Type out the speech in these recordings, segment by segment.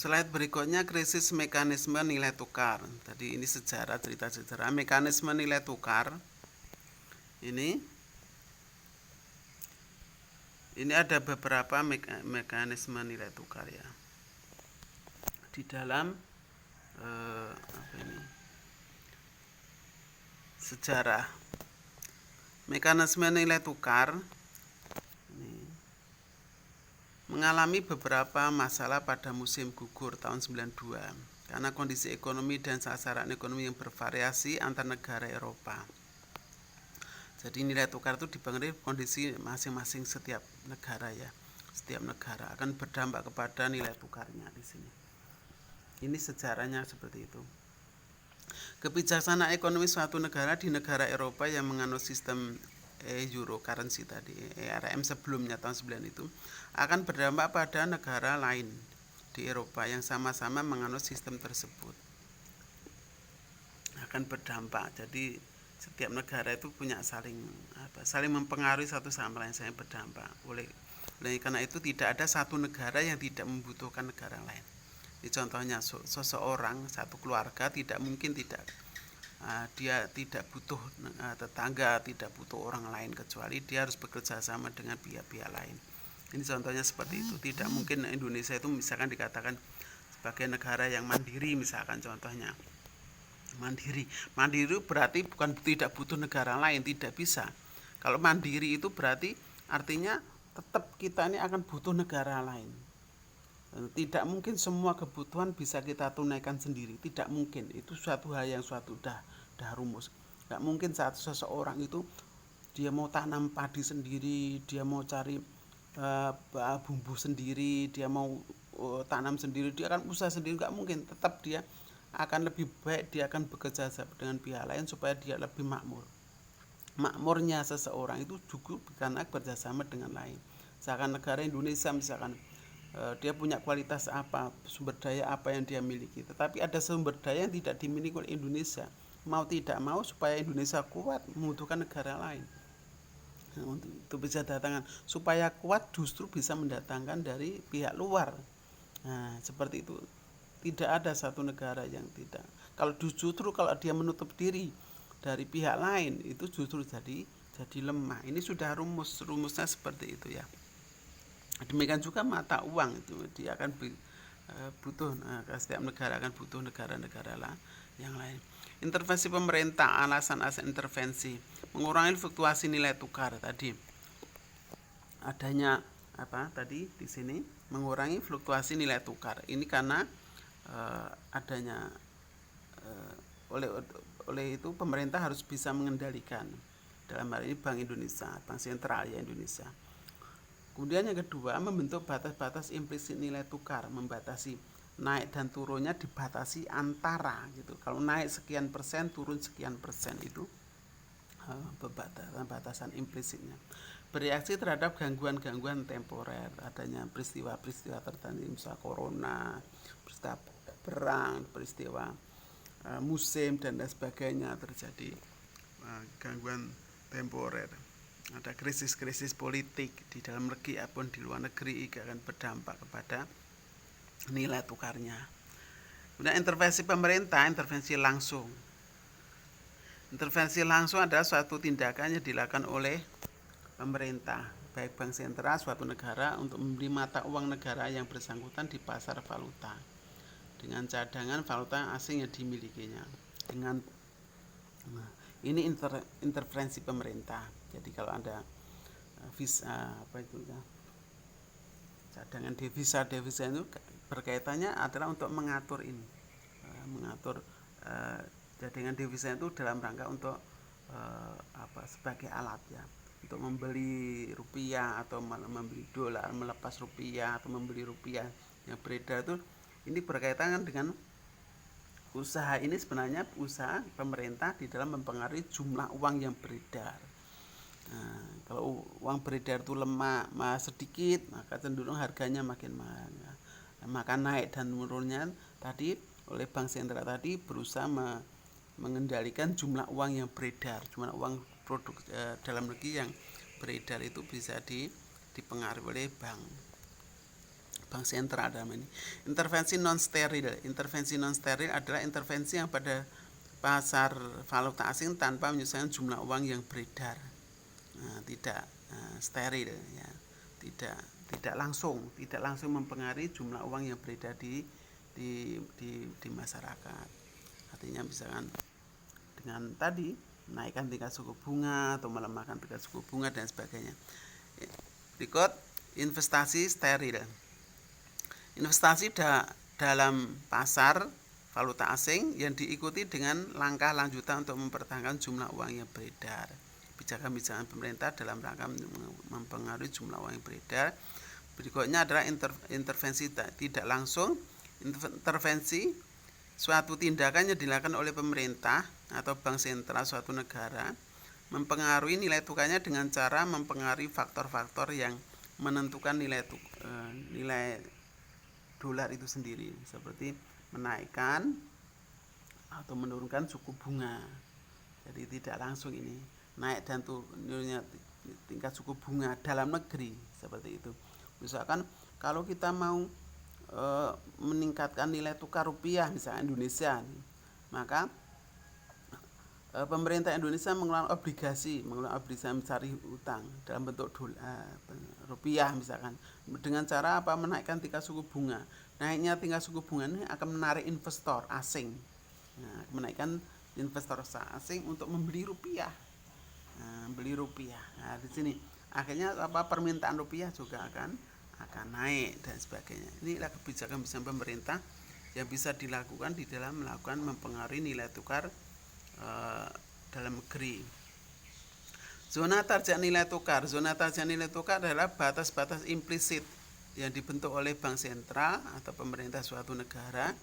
Slide berikutnya krisis mekanisme nilai tukar. Tadi ini sejarah, cerita sejarah mekanisme nilai tukar. Ini ada beberapa mekanisme nilai tukar ya. Di dalam sejarah mekanisme nilai tukar mengalami beberapa masalah pada musim gugur tahun 92 karena kondisi ekonomi dan sasaran ekonomi yang bervariasi antar negara Eropa. Jadi nilai tukar itu dipengaruhi kondisi masing-masing setiap negara ya. Setiap negara akan berdampak kepada nilai tukarnya di sini. Ini sejarahnya seperti itu. Kebijaksanaan ekonomi suatu negara di negara Eropa yang menganut sistem euro currency tadi, ERM sebelumnya tahun 9 itu akan berdampak pada negara lain di Eropa yang sama-sama menganut sistem tersebut. Akan berdampak. Jadi setiap negara itu punya saling mempengaruhi satu sama lain, saling berdampak. Oleh karena itu tidak ada satu negara yang tidak membutuhkan negara lain. Ini contohnya seseorang, satu keluarga tidak mungkin dia tidak butuh tetangga, tidak butuh orang lain, kecuali dia harus bekerja sama dengan pihak-pihak lain. Ini contohnya seperti itu. Tidak mungkin Indonesia itu misalkan dikatakan sebagai negara yang mandiri, misalkan contohnya. Mandiri berarti bukan tidak butuh negara lain, tidak bisa. Kalau mandiri itu berarti artinya tetap kita ini akan butuh negara lain. Tidak mungkin semua kebutuhan bisa kita tunaikan sendiri, tidak mungkin. Itu suatu hal yang dah rumus. Tidak mungkin seseorang itu dia mau tanam padi sendiri, dia mau cari bumbu sendiri, dia mau tanam sendiri, dia akan usaha sendiri, nggak mungkin. Tetap dia akan lebih baik, dia akan bekerja dengan pihak lain supaya dia lebih makmur. Makmurnya seseorang itu juga karena kerjasama dengan lain. Misalkan negara Indonesia, misalkan dia punya kualitas apa, sumber daya apa yang dia miliki, tetapi ada sumber daya yang tidak dimiliki oleh Indonesia. Mau tidak mau supaya Indonesia kuat membutuhkan negara lain. Untuk bisa datangkan supaya kuat justru bisa mendatangkan dari pihak luar. Nah, seperti itu. Tidak ada satu negara yang tidak. Kalau dia menutup diri dari pihak lain, itu justru jadi lemah. Ini sudah rumusnya seperti itu ya. Demikian juga mata uang itu dia akan butuh, setiap negara akan butuh negara-negara yang lain. Intervensi pemerintah, alasan intervensi mengurangi fluktuasi nilai tukar tadi. Adanya tadi di sini mengurangi fluktuasi nilai tukar. Ini karena adanya oleh itu pemerintah harus bisa mengendalikan, dalam hal ini Bank Indonesia, Bank Sentral ya Indonesia. Kemudian yang kedua, membentuk batas-batas implisit nilai tukar, membatasi naik dan turunnya dibatasi antara gitu. Kalau naik sekian persen, turun sekian persen, itu batasan implisitnya. Bereaksi terhadap gangguan-gangguan temporer, adanya peristiwa-peristiwa tertentu, misalnya corona, peristiwa perang, peristiwa musim dan lain sebagainya, terjadi gangguan temporer. Ada krisis-krisis politik di dalam negeri maupun di luar negeri akan berdampak kepada nilai tukarnya. Kemudian intervensi pemerintah, intervensi langsung. Intervensi langsung adalah suatu tindakan yang dilakukan oleh pemerintah, baik bank sentral suatu negara untuk membeli mata uang negara yang bersangkutan di pasar valuta dengan cadangan valuta asing yang dimilikinya. Ini intervensi pemerintah. Jadi kalau ada visa cadangan devisa itu berkaitannya adalah untuk mengatur ini, cadangan devisa itu dalam rangka untuk sebagai alat ya, untuk membeli rupiah atau membeli dolar, melepas rupiah atau membeli rupiah yang beredar itu. Ini berkaitan dengan usaha ini, sebenarnya usaha pemerintah di dalam mempengaruhi jumlah uang yang beredar. Nah, kalau uang beredar itu lemah, sedikit, maka cenderung harganya makin mahal. Maka naik dan menurunnya tadi oleh bank sentral tadi berusaha mengendalikan jumlah uang yang beredar, jumlah uang produk dalam negeri yang beredar itu bisa dipengaruhi oleh bank bank sentral dalam ini. Intervensi non steril. Intervensi non steril adalah intervensi yang pada pasar valuta asing tanpa menyelesaikan jumlah uang yang beredar. Tidak steril ya. Tidak langsung mempengaruhi jumlah uang yang beredar di masyarakat. Artinya misalkan dengan tadi menaikkan tingkat suku bunga atau melemahkan tingkat suku bunga dan sebagainya. Berikut investasi steril. Investasi dalam pasar valuta asing yang diikuti dengan langkah lanjutan untuk mempertahankan jumlah uang yang beredar. Kebijakan-kebijakan pemerintah dalam rangka mempengaruhi jumlah uang yang beredar. Berikutnya adalah intervensi tidak langsung. Intervensi suatu tindakan yang dilakukan oleh pemerintah atau bank sentral suatu negara mempengaruhi nilai tukarnya dengan cara mempengaruhi faktor-faktor yang menentukan nilai dolar itu sendiri, seperti menaikkan atau menurunkan suku bunga. Jadi tidak langsung ini naik dan turunnya tingkat suku bunga dalam negeri seperti itu. Misalkan kalau kita mau meningkatkan nilai tukar rupiah misalnya Indonesia, maka pemerintah Indonesia mengeluarkan obligasi mencari utang dalam bentuk rupiah misalkan, dengan cara apa? Menaikkan tingkat suku bunga. Naiknya tingkat suku bunga ini akan menarik investor asing, menaikkan investor asing untuk membeli rupiah, beli rupiah. Nah, di sini akhirnya permintaan rupiah juga akan naik dan sebagainya. Inilah kebijakan pemerintah yang bisa dilakukan di dalam mempengaruhi nilai tukar dalam negeri. Zona target nilai tukar. Zona target nilai tukar adalah batas-batas implisit yang dibentuk oleh bank sentral atau pemerintah suatu negara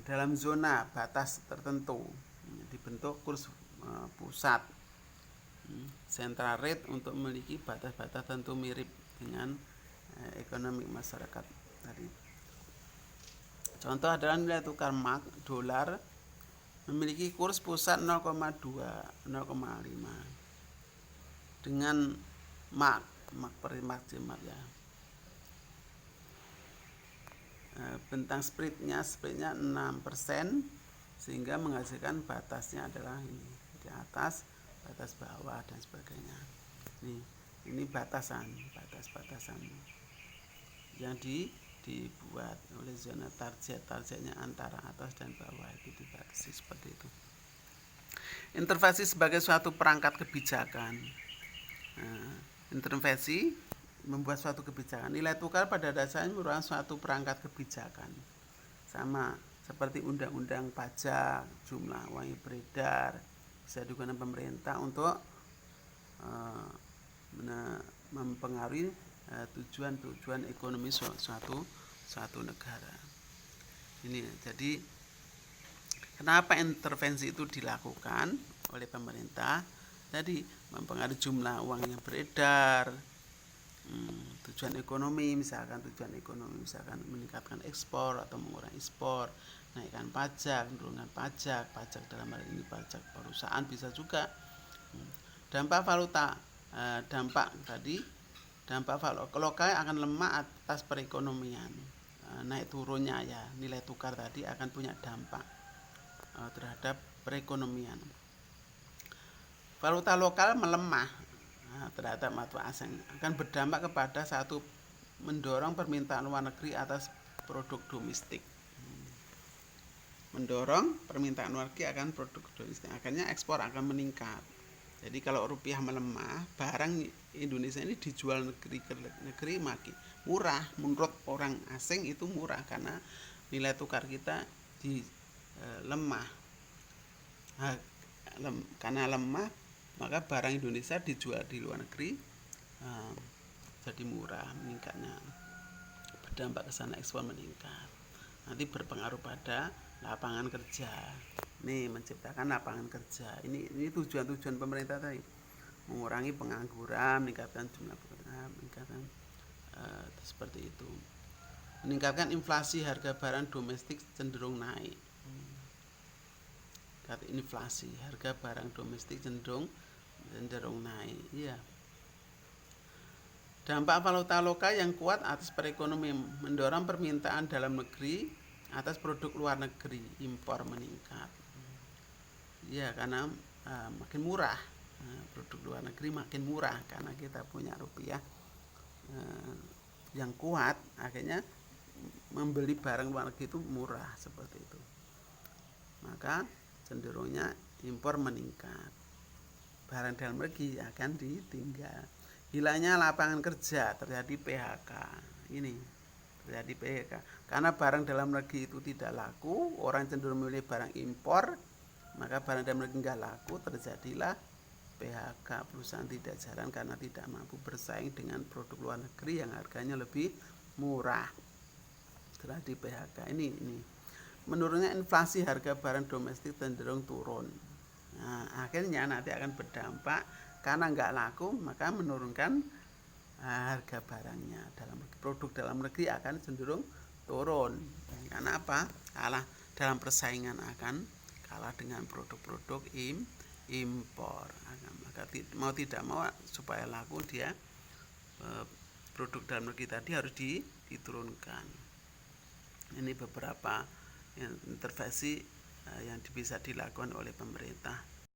dalam zona batas tertentu. Dibentuk kurs pusat central rate untuk memiliki batas-batas tertentu mirip dengan ekonomi masyarakat tadi. Contoh adalah nilai tukar mark dolar memiliki kurs pusat 0,2, 0,5 dengan mark per mark ya. Bentang spreadnya 6% sehingga menghasilkan batasnya adalah ini di atas, batas bawah dan sebagainya. Ini batasan yang dibuat oleh zona targetnya antara atas dan bawah itu dibatasi seperti itu. Intervensi sebagai suatu perangkat kebijakan. Intervensi membuat suatu kebijakan. Nilai tukar pada dasarnya merupakan suatu perangkat kebijakan, sama seperti undang-undang pajak, jumlah uang yang beredar bisa digunakan pemerintah untuk mempengaruhi tujuan ekonomi suatu negara. Ini jadi kenapa intervensi itu dilakukan oleh pemerintah? Jadi mempengaruhi jumlah uang yang beredar, tujuan ekonomi misalkan meningkatkan ekspor atau mengurangi ekspor, naikkan pajak, menurunkan pajak dalam hal ini pajak perusahaan bisa juga. Dampak valuta, dampak valuta lokal akan lemah atas perekonomian. Naik turunnya ya nilai tukar tadi akan punya dampak terhadap perekonomian. Valuta lokal melemah terhadap mata asing akan berdampak kepada satu, mendorong permintaan luar negeri atas produk domestik. Mendorong permintaan luar negeri akan produk domestik, akhirnya ekspor akan meningkat. Jadi kalau rupiah melemah, barang Indonesia ini dijual negeri ke negeri makin murah. Menurut orang asing itu murah karena nilai tukar kita lemah. Karena lemah, maka barang Indonesia dijual di luar negeri jadi murah, meningkatnya berdampak ke sana, ekspor meningkat. Nanti berpengaruh pada lapangan kerja. Nih, menciptakan lapangan kerja. Ini tujuan pemerintah tadi. Mengurangi pengangguran, meningkatkan jumlah pekerjaan, meningkatkan seperti itu. Meningkatkan inflasi, harga barang domestik cenderung naik. Inflasi, harga barang domestik cenderung naik. Iya. Dampak valuta lokal yang kuat atas perekonomian mendorong permintaan dalam negeri atas produk luar negeri, impor meningkat. Ya, karena makin murah. Produk luar negeri makin murah karena kita punya rupiah yang kuat, akhirnya membeli barang luar negeri itu murah seperti itu. Maka cenderungnya impor meningkat. Barang dalam negeri akan ditinggal. Hilangnya lapangan kerja, terjadi PHK. Ini terjadi PHK. Karena barang dalam negeri itu tidak laku, orang cenderung memilih barang impor, maka barang dalam negeri nggak laku, terjadilah PHK. Perusahaan tidak jalan karena tidak mampu bersaing dengan produk luar negeri yang harganya lebih murah. Terjadi PHK. Ini. Menurunnya inflasi, harga barang domestik cenderung turun. Nah, akhirnya nanti akan berdampak karena nggak laku, maka menurunkan harga barangnya. Produk dalam negeri akan cenderung turun. Karena apa? Kalah dalam persaingan, akan kalah dengan produk-produk impor. Maka mau tidak mau supaya laku dia produk dalam negeri tadi harus diturunkan. Ini beberapa intervensi yang bisa dilakukan oleh pemerintah.